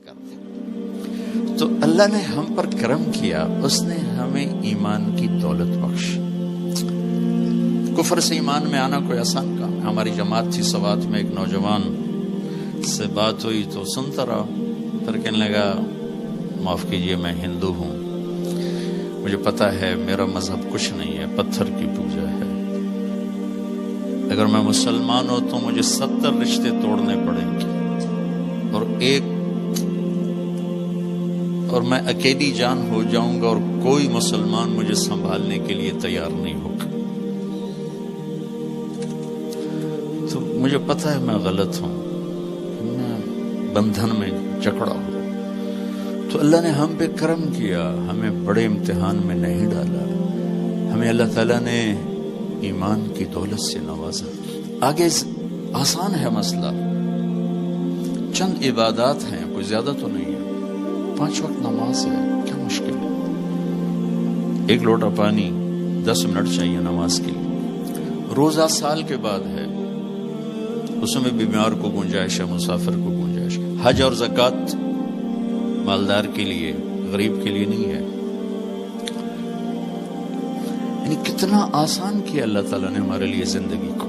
کر دے. تو اللہ نے ہم پر کرم کیا، اس نے ہمیں ایمان کی دولت بخشی. کفر سے ایمان میں آنا کوئی آسان کام ہے. ہماری جماعت تھی سوات میں، ایک نوجوان سے بات ہوئی تو سنتا رہا، پھر کہنے لگا معاف کیجئے میں ہندو ہوں، مجھے پتا ہے میرا مذہب کچھ نہیں ہے، پتھر کی پوجا ہے، اگر میں مسلمان ہوں تو مجھے 70 رشتے توڑنے پڑیں گے اور میں اکیلی جان ہو جاؤں گا اور کوئی مسلمان مجھے سنبھالنے کے لیے تیار نہیں ہوگا. تو مجھے پتا ہے میں غلط ہوں، میں بندھن میں جکڑا ہوں. تو اللہ نے ہم پہ کرم کیا، ہمیں بڑے امتحان میں نہیں ڈالا، ہمیں اللہ تعالیٰ نے ایمان کی دولت سے نوازا. آگے آسان ہے مسئلہ، چند عبادات ہیں، کوئی زیادہ تو نہیں ہے، 5 وقت نماز ہے، کیا مشکل ہے. 1 لوٹا پانی 10 منٹ چاہیے نماز کے لیے. روزہ سال کے بعد ہے، اس میں بیمار کو گنجائش ہے، مسافر کو گنجائش ہے. حج اور زکوٰۃ مالدار کے لیے، غریب کے لیے نہیں ہے. یعنی کتنا آسان کیا اللہ تعالیٰ نے ہمارے لیے زندگی کو.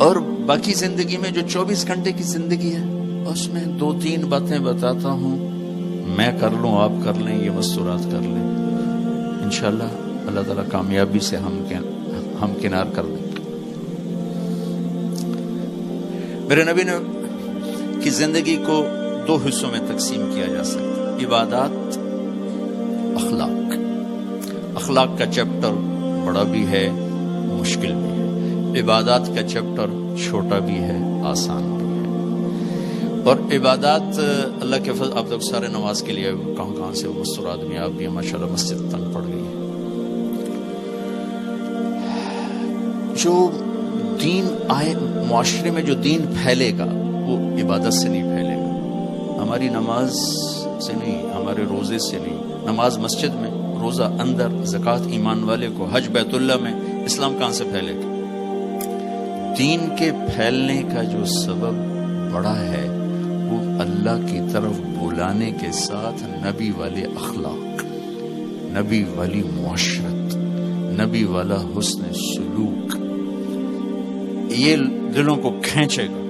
اور باقی زندگی میں جو 24 گھنٹے کی زندگی ہے اس میں 2-3 باتیں بتاتا ہوں، میں کر لوں، آپ کر لیں، یہ مستورات کر لیں، انشاءاللہ اللہ تعالیٰ کامیابی سے ہم کنار کر دیں. میرے نبی نے کی زندگی کو 2 حصوں میں تقسیم کیا جا سکتا ہے، عبادات، اخلاق. اخلاق کا چیپٹر بڑا بھی ہے، مشکل بھی ہے. عبادات کا چیپٹر چھوٹا بھی ہے، آسان بھی ہے. اور عبادات اللہ کے فضل، آپ لوگ سارے نماز کے لیے کہاں سے مستور آدمی، آپ بھی ماشاءاللہ مسجد تنگ پڑ گئی ہے. جو دین آئے معاشرے میں، جو دین پھیلے گا وہ عبادت سے نہیں پھیلے گا، ہماری نماز سے نہیں، ہمارے روزے سے نہیں. نماز مسجد میں، روزہ اندر، زکوٰۃ ایمان والے کو، حج بیت اللہ میں، اسلام کہاں سے پھیلے گا؟ دین کے پھیلنے کا جو سبب بڑا ہے وہ اللہ کی طرف بلانے کے ساتھ نبی والے اخلاق، نبی والی معاشرت، نبی والا حسن سلوک، یہ دلوں کو کھینچے گا.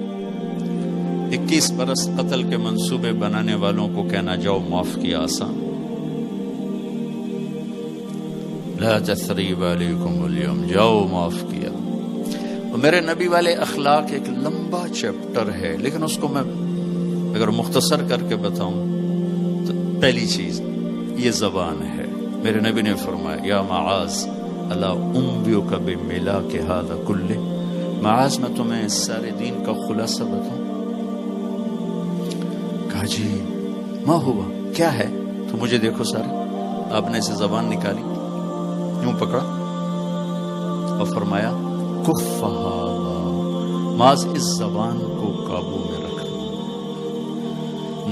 21 برس قتل کے منصوبے بنانے والوں کو کہنا جاؤ معاف کیا آسان. لا تثریب علیکم اليوم، جاؤ معاف کیا. اور میرے نبی والے اخلاق ایک لمبا چیپٹر ہے، لیکن اس کو میں اگر مختصر کر کے بتاؤں تو پہلی چیز یہ زبان ہے. میرے نبی نے فرمایا یا معاذ الا انبئک بملاک ھذا کلہ، معاذ میں تمہیں سارے دین کا خلاصہ بتاؤں. کہا جی ما ہوا، کیا ہے؟ تو مجھے دیکھو سارے. آپ نے اسے زبان نکالی، یوں پکڑا اور فرمایا کف ھذا، معاذ اس زبان کو قابو میں رکھ لو.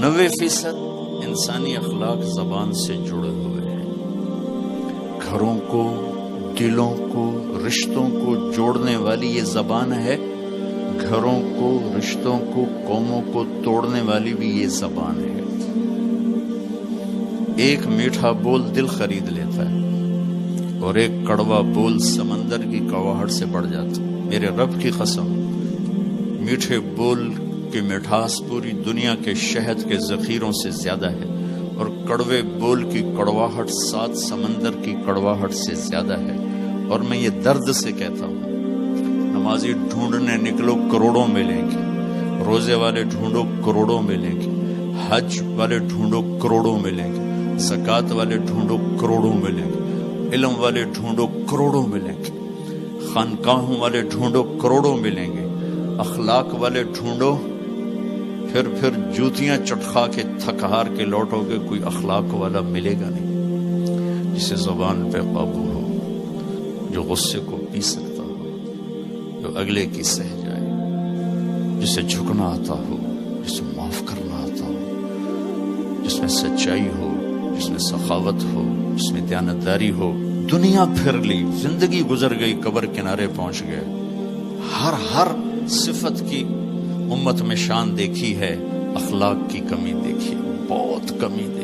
90% انسانی اخلاق زبان سے جڑے ہوئے ہیں. گھروں کو، دلوں کو، رشتوں کو جوڑنے والی یہ زبان ہے. گھروں کو، رشتوں کو، قوموں کو توڑنے والی بھی یہ زبان ہے. ایک میٹھا بول دل خرید لیتا ہے اور ایک کڑوا بول سمندر کی کڑواہٹ سے بڑھ جاتا. میرے رب کی قسم، میٹھے بول کی مٹھاس پوری دنیا کے شہد کے ذخیروں سے زیادہ ہے، اور کڑوے بول کی کڑواہٹ 7 سمندر کی کڑواہٹ سے زیادہ ہے. اور میں یہ درد سے کہتا ہوں، نمازی ڈھونڈنے نکلو کروڑوں ملیں گے، روزے والے ڈھونڈو کروڑوں ملیں گے، حج والے ڈھونڈو کروڑوں ملیں گے، زکوٰۃ والے ڈھونڈو کروڑوں ملیں گے، علم والے ڈھونڈو کروڑوں ملیں گے، خانقاہوں والے ڈھونڈو کروڑوں ملیں گے، اخلاق والے ڈھونڈو، پھر جوتیاں چٹخا کے تھک ہار کے لوٹو گے، کوئی اخلاق والا ملے گا نہیں. جسے زبان پہ قابو ہو، جو غصے کو پی سکتا ہو، جو اگلے کی سہ جائے، جسے جھکنا آتا ہو، جسے معاف کرنا آتا ہو، جس میں سچائی ہو، جس میں سخاوت ہو، جس میں دیانتداری ہو. دنیا پھر لی، زندگی گزر گئی، قبر کنارے پہنچ گئے، ہر صفت کی امت میں شان دیکھی ہے، اخلاق کی کمی دیکھی. کمی دے